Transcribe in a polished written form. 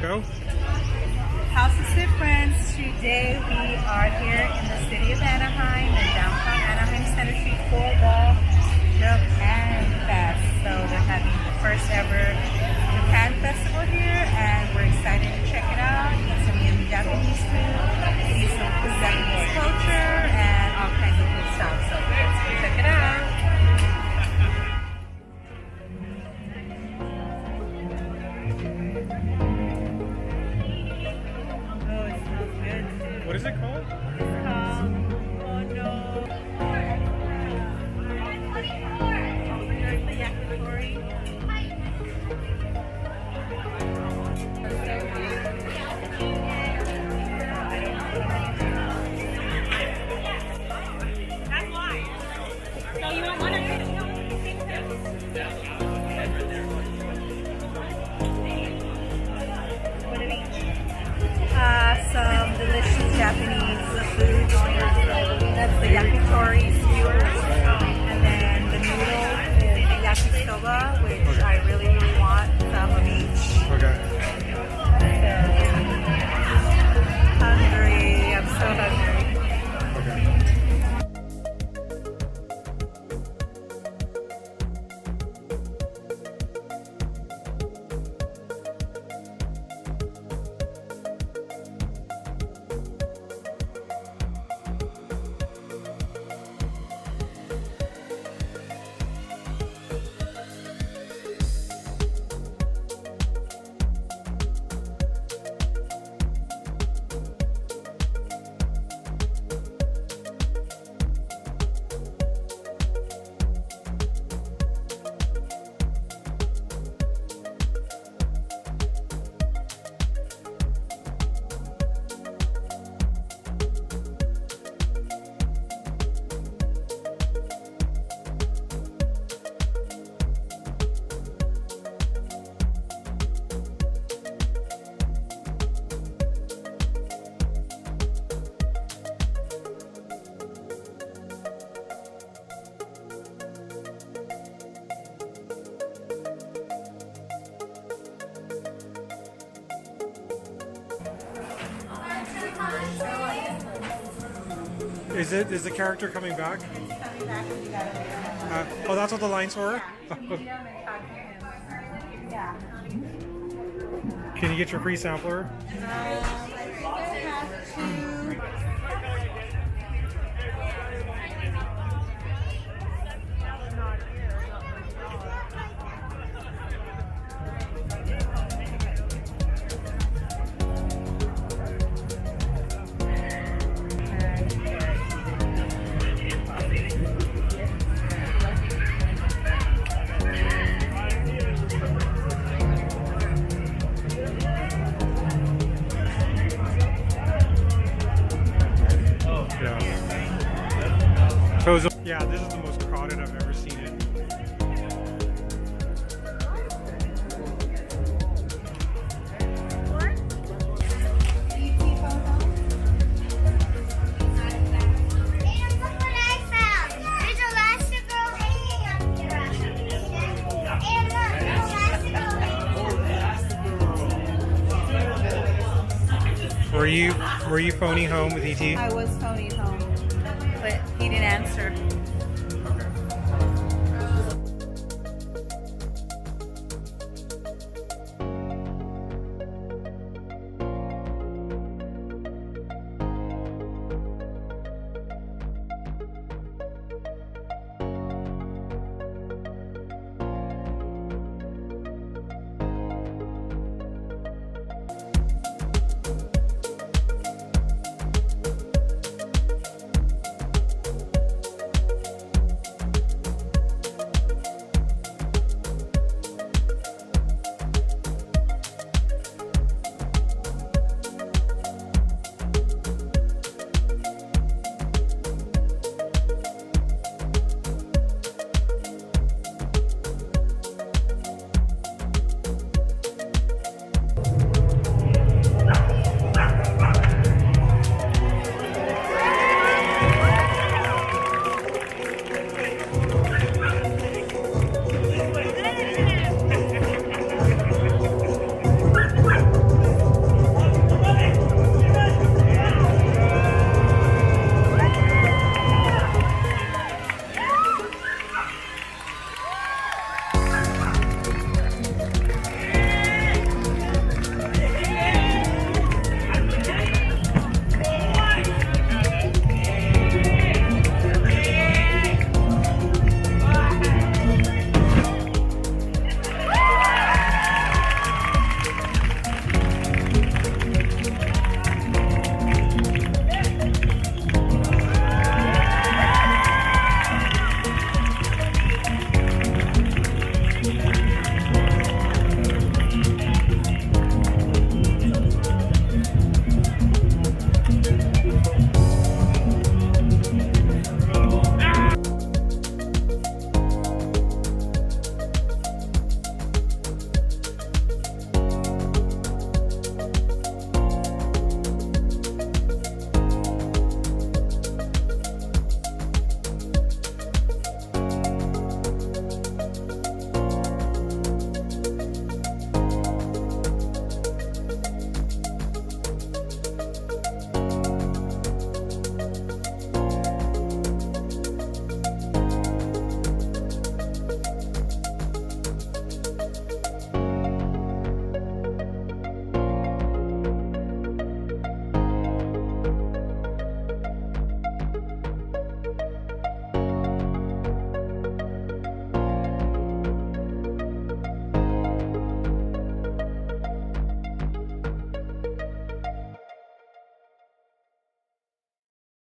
Go. How's it, friends? Today we are here in the city of Anaheim in downtown Anaheim Center Street for the Japan Fest. So they're having the first ever Japan festival here, and we're excited to check it out, eat some yummy Japanese food, see some cool Japanese culture, and all kinds of cool stuff. So let's go check it out. What is it called? There's the yakitori. That's why. So you want one or two? What of each? Some delicious Japanese food. That's the yakitori skewers, and then the noodle is the yakisoba, which I really want some of each. Okay. Hungry, I'm so hungry. Okay. Is the character coming back? Coming back and you gotta Oh, that's what the lines were? meet him and talk to him. Yeah. Can you get your free sampler? I think I have to. Yeah, this is the most crowded I've ever seen it. Were you phoning home with ET? I was phoning home, but he didn't answer.